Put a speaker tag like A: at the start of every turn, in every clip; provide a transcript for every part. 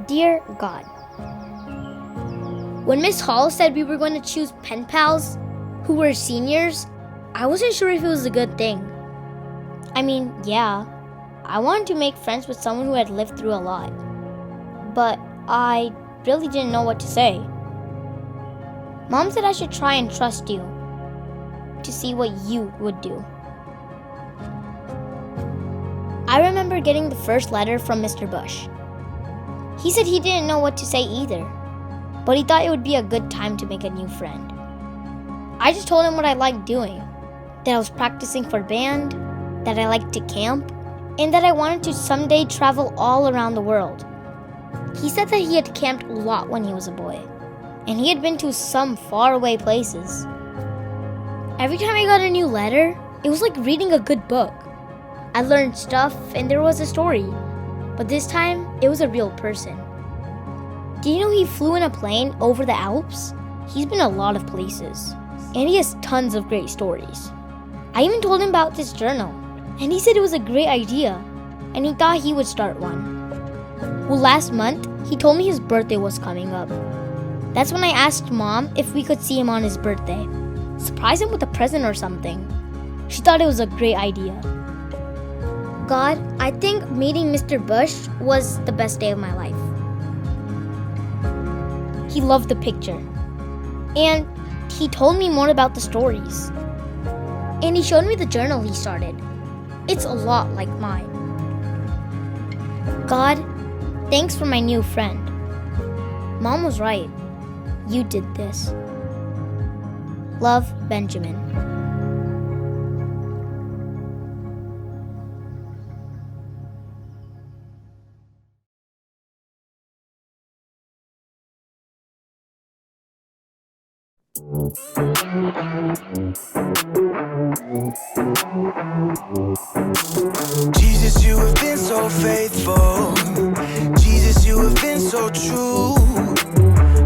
A: Dear God, when Miss Hall said we were going to choose pen pals who were seniors, I wasn't sure if it was a good thing. I mean, yeah, I wanted to make friends with someone who had lived through a lot. But I really didn't know what to say. Mom said I should try and trust you to see what you would do. I remember getting the first letter from Mr. Bush. He said he didn't know what to say either, but he thought it would be a good time to make a new friend. I just told him what I liked doing, that I was practicing for band, that I liked to camp, and that I wanted to someday travel all around the world. He said that he had camped a lot when he was a boy, and he had been to some faraway places. Every time I got a new letter, it was like reading a good book. I learned stuff and there was a story, but this time it was a real person. Do you know he flew in a plane over the Alps? He's been a lot of places, and he has tons of great stories. I even told him about this journal, and he said it was a great idea, and he thought he would start one. Well, last month, he told me his birthday was coming up. That's when I asked Mom if we could see him on his birthday. Surprise him with a present or something. She thought it was a great idea. God, I think meeting Mr. Bush was the best day of my life. He loved the picture. And he told me more about the stories. And he showed me the journal he started. It's a lot like mine. God, thanks for my new friend. Mom was right. You did this. Love, Benjamin.
B: Jesus, you have been so faithful. Jesus, you have been so true.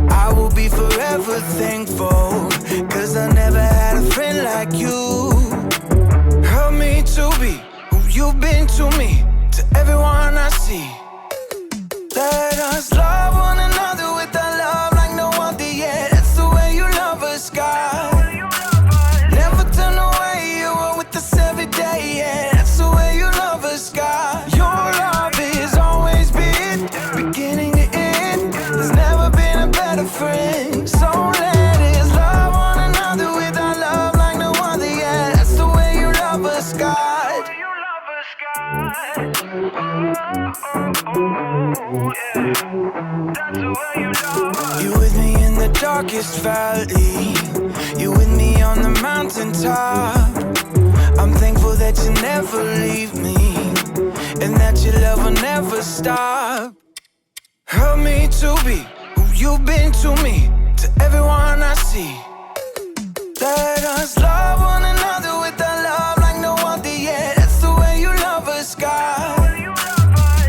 B: I will be forever thankful, 'cause I never had a friend like you. Help me to be who you've been to me, to everyone I see. Let us love one another with a love like no other yet. That's the way you love us, God. Never turn away, you are with us every day, yeah. That's the way you love us, God. Your love is always been beginning to end. There's never been a better friend. So let us love one another with our love like no other, yeah. That's the way you love us, God. You with me in the darkest valley. You with me on the mountaintop. I'm thankful that you never leave me, and that your love will never stop. Help me to be who you've been to me, to everyone I see. Let us love one another with a love like no other yet. That's the way you love us, God.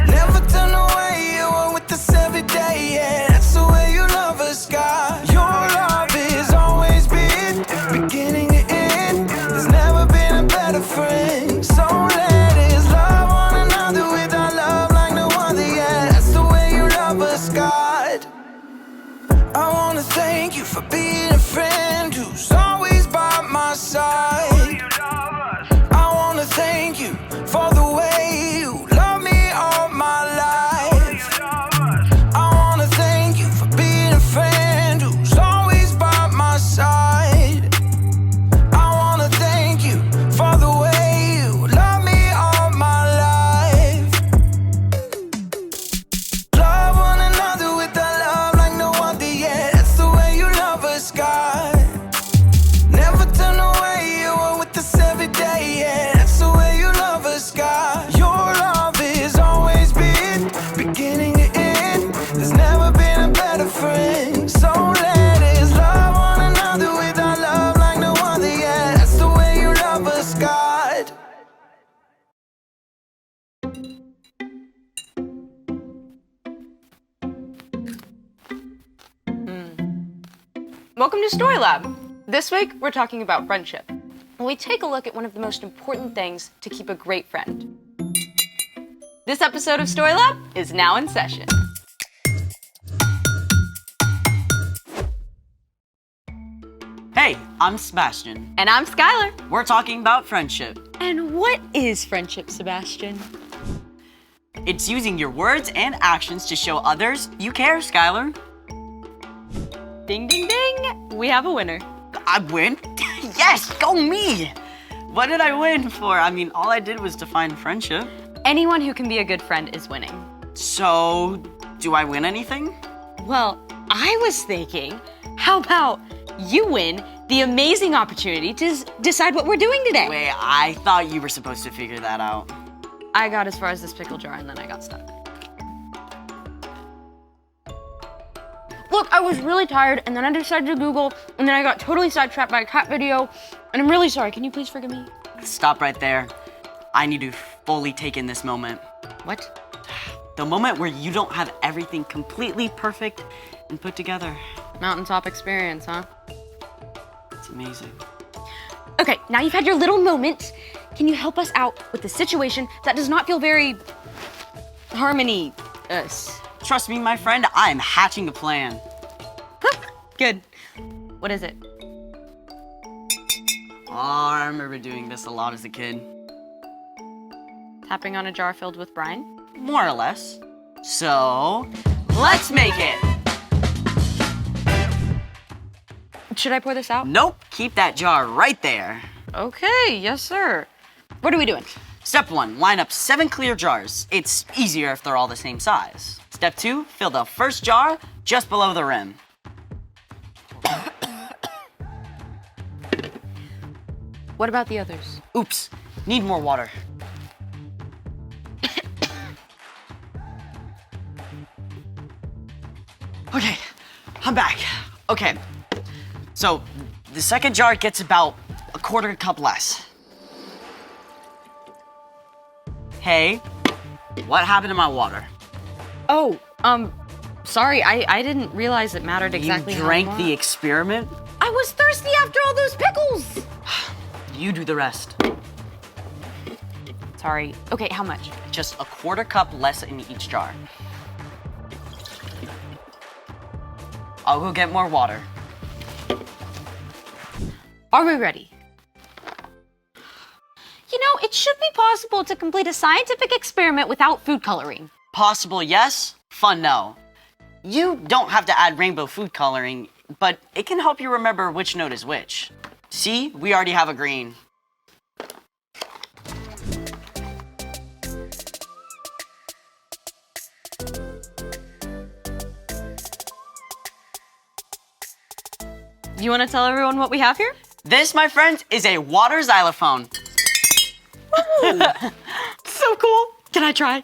B: Never turn away, you are with us every day, yeah. That's the way you love us, God. Your love has always been beginning to end. There's never been a better friend. So let us love one another with our love like no other, yeah. That's the way you love us, God. I wanna thank you for being a friend who's always by my side. I wanna thank you for the way you love me all my life. I wanna thank you for being a friend who's always by my side. I wanna thank you for the way you love me all my life. Love one another with a love like no other, yeah. That's the way you love us, God. Never turn away, you are with us every day, yeah. That's the way you love us, God. Your love has always been beginning to end. There's never been a better friend. So let us love one another with our love like no other, yeah. That's the way you love us, God.
C: Welcome to Story Lab. This week, we're talking about friendship. And we take a look at one of the most important things to keep a great friend. This episode of Story Lab is now in session.
D: Hey, I'm Sebastian.
C: And I'm Skylar.
D: We're talking about friendship.
C: And what is friendship, Sebastian?
D: It's using your words and actions to show others you care, Skylar.
C: Ding, ding, ding. We have a winner.
D: I win? Yes, go me! What did I win for? I mean, all I did was define friendship.
C: Anyone who can be a good friend is winning.
D: So, do I win anything?
C: Well, I was thinking, how about you win the amazing opportunity to decide what we're doing today?
D: Wait, I thought you were supposed to figure that out.
C: I got as far as this pickle jar and then I got stuck. Look, I was really tired and then I decided to Google and then I got totally sidetracked by a cat video and I'm really sorry. Can you please forgive me?
D: Stop right there. I need to fully take in this moment.
C: What?
D: The moment where you don't have everything completely perfect and put together.
C: Mountaintop experience, huh?
D: It's amazing.
C: Okay, now you've had your little moment. Can you help us out with the situation that does not feel very harmony-us?
D: Trust me, my friend, I am hatching a plan.
C: Good. What is it?
D: Oh, I remember doing this a lot as a kid.
C: Tapping on a jar filled with brine?
D: More or less. So, let's make it!
C: Should I pour this out?
D: Nope, keep that jar right there.
C: Okay, yes, sir. What are we doing?
D: Step 1, line up 7 clear jars. It's easier if they're all the same size. Step 2, fill the first jar just below the rim.
C: What about the others?
D: Oops, need more water. Okay, I'm back. Okay, so the second jar gets about a quarter cup less. Hey, what happened to my water?
C: Oh, sorry, I didn't realize it mattered exactly
D: You
C: how
D: drank
C: much.
D: the experiment?
C: I was thirsty after all those pickles!
D: You do the rest.
C: Sorry. Okay, how much?
D: Just a quarter cup less in each jar. I'll go get more water.
C: Are we ready? You know, it should be possible to complete a scientific experiment without food coloring.
D: Possible, yes. Fun, no. You don't have to add rainbow food coloring, but it can help you remember which note is which. See, we already have a green.
C: You want to tell everyone what we have here?
D: This, my friends, is a water xylophone.
C: So cool. Can I try?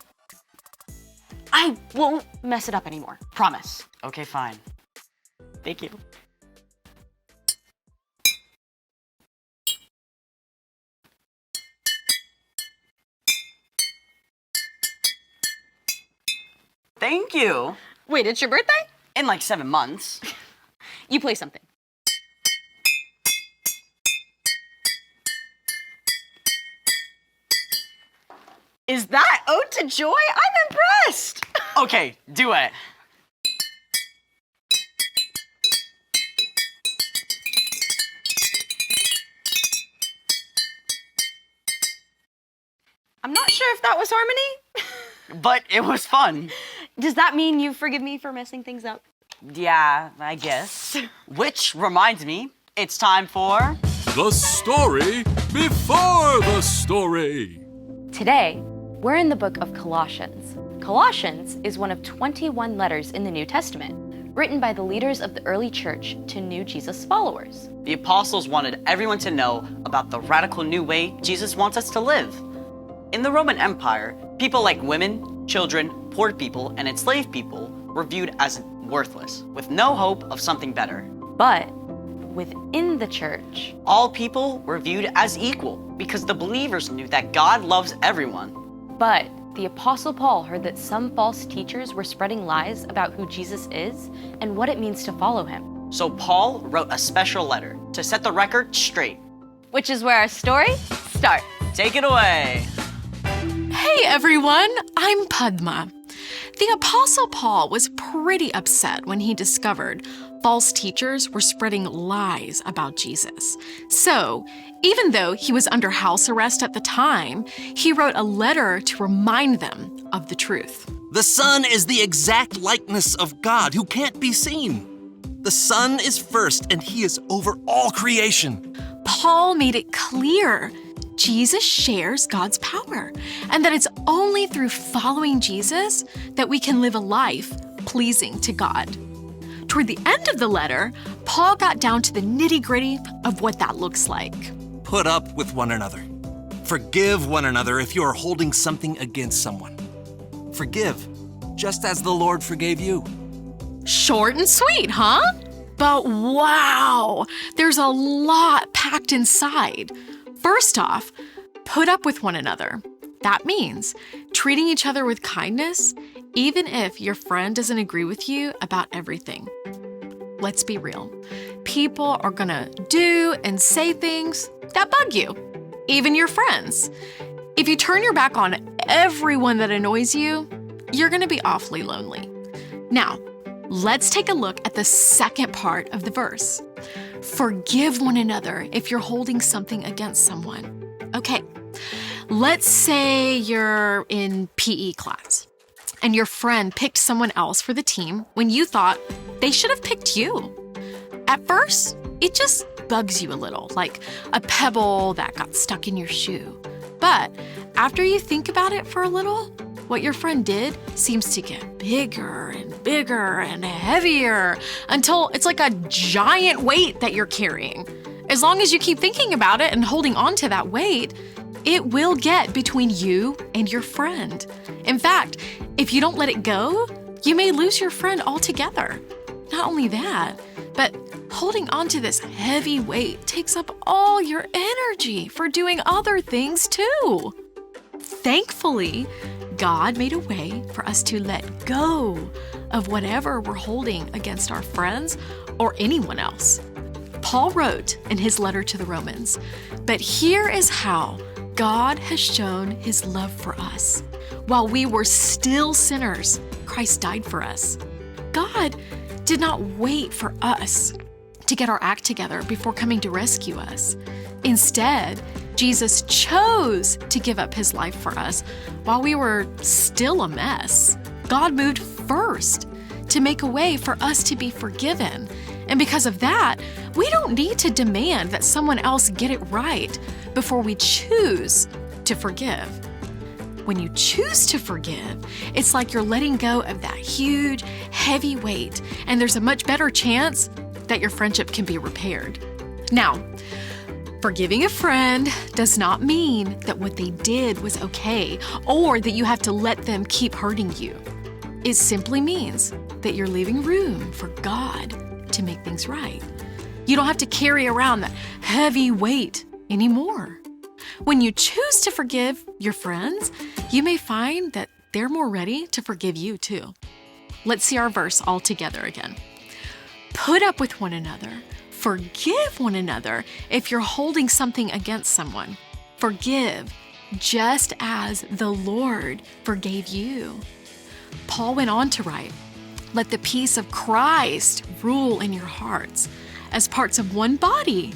C: I won't mess it up anymore. Promise.
D: Okay, fine.
C: Thank you.
D: Thank you.
C: Wait, it's your birthday?
D: In like 7 months.
C: You play something. Is that Ode to Joy? I'm impressed.
D: Okay, do it.
C: I'm not sure if that was harmony.
D: But it was fun.
C: Does that mean you forgive me for messing things up?
D: Yeah, I guess. Which reminds me, it's time for...
E: The story before the story.
C: Today, we're in the book of Colossians. Colossians is one of 21 letters in the New Testament, written by the leaders of the early church to new Jesus followers.
D: The apostles wanted everyone to know about the radical new way Jesus wants us to live. In the Roman Empire, people like women, children, poor people, and enslaved people were viewed as worthless, with no hope of something better.
C: But within the church,
D: All people were viewed as equal because the believers knew that God loves everyone.
C: but the Apostle Paul heard that some false teachers were spreading lies about who Jesus is and what it means to follow him.
D: So Paul wrote a special letter to set the record straight.
C: Which is where our story starts.
D: Take it away.
F: Hey everyone, I'm Padma. The Apostle Paul was pretty upset when he discovered false teachers were spreading lies about Jesus. So, even though he was under house arrest at the time, he wrote a letter to remind them of the truth.
G: The Son is the exact likeness of God who can't be seen. The Son is first, and he is over all creation.
F: Paul made it clear Jesus shares God's power, and that it's only through following Jesus that we can live a life pleasing to God. Toward the end of the letter, Paul got down to the nitty-gritty of what that looks like.
G: Put up with one another. Forgive one another if you are holding something against someone. Forgive, just as the Lord forgave you.
F: Short and sweet, huh? But wow, there's a lot packed inside. First off, put up with one another. That means treating each other with kindness, even if your friend doesn't agree with you about everything. Let's be real. People are gonna do and say things that bug you, even your friends. If you turn your back on everyone that annoys you, you're gonna be awfully lonely. Now, let's take a look at the second part of the verse. Forgive one another if you're holding something against someone. Okay, let's say you're in PE class and your friend picked someone else for the team when you thought they should have picked you. At first, it just bugs you a little, like a pebble that got stuck in your shoe. But after you think about it for a little, what your friend did seems to get bigger and heavier until it's like a giant weight that you're carrying. As long as you keep thinking about it and holding on to that weight, it will get between you and your friend. In fact, if you don't let it go, you may lose your friend altogether. Not only that, but holding on to this heavy weight takes up all your energy for doing other things too. Thankfully, God made a way for us to let go of whatever we're holding against our friends or anyone else. Paul wrote in his letter to the Romans, "But here is how God has shown his love for us. While we were still sinners, Christ died for us." God did not wait for us to get our act together before coming to rescue us. Instead, Jesus chose to give up his life for us while we were still a mess. God moved first to make a way for us to be forgiven. And because of that, we don't need to demand that someone else get it right before we choose to forgive. When you choose to forgive, it's like you're letting go of that huge, heavy weight, and there's a much better chance that your friendship can be repaired. Now, forgiving a friend does not mean that what they did was okay or that you have to let them keep hurting you. It simply means that you're leaving room for God to make things right. You don't have to carry around that heavy weight anymore. When you choose to forgive your friends, you may find that they're more ready to forgive you too. Let's see our verse all together again. Put up with one another. Forgive one another if you're holding something against someone. Forgive just as the Lord forgave you. Paul went on to write, "Let the peace of Christ rule in your hearts. As parts of one body,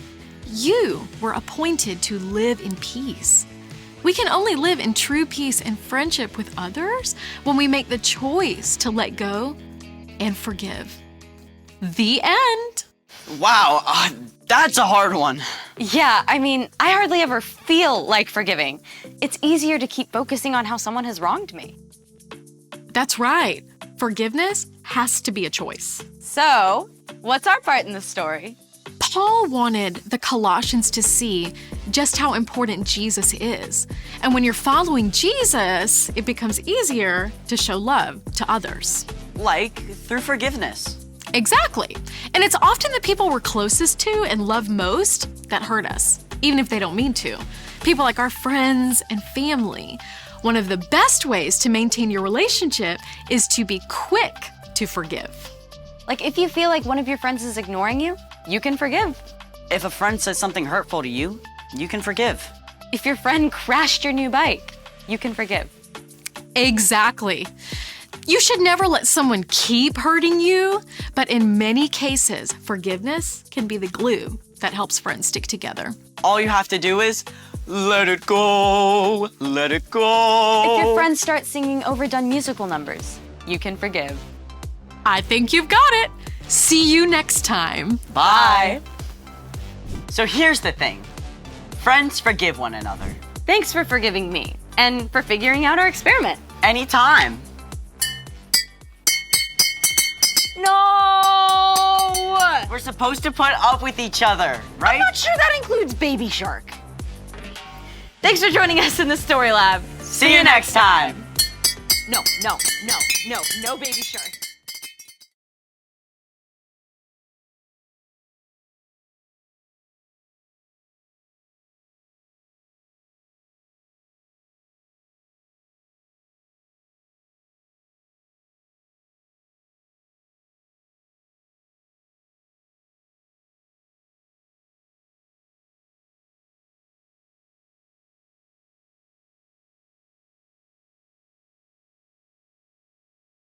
F: you were appointed to live in peace." We can only live in true peace and friendship with others when we make the choice to let go and forgive. The end.
D: Wow, that's a hard one.
C: Yeah, I mean, I hardly ever feel like forgiving. It's easier to keep focusing on how someone has wronged me.
F: That's right. Forgiveness has to be a choice.
C: So, what's our part in the story?
F: Paul wanted the Colossians to see just how important Jesus is. And when you're following Jesus, it becomes easier to show love to others.
D: Like through forgiveness.
F: Exactly. And it's often the people we're closest to and love most that hurt us, even if they don't mean to. People like our friends and family. One of the best ways to maintain your relationship is to be quick to forgive.
C: Like if you feel like one of your friends is ignoring you, you can forgive.
D: If a friend says something hurtful to you, you can forgive.
C: If your friend crashed your new bike, you can forgive.
F: Exactly. You should never let someone keep hurting you, but in many cases, forgiveness can be the glue that helps friends stick together.
D: All you have to do is let it go, let it go.
C: If your friends start singing overdone musical numbers, you can forgive.
F: I think you've got it. See you next time.
D: Bye. So here's the thing. Friends forgive one another.
C: Thanks for forgiving me and for figuring out our experiment.
D: Anytime.
C: No!
D: We're supposed to put up with each other, right?
C: I'm not sure that includes Baby Shark. Thanks for joining us in the Story Lab.
D: See you next time.
C: No Baby Shark.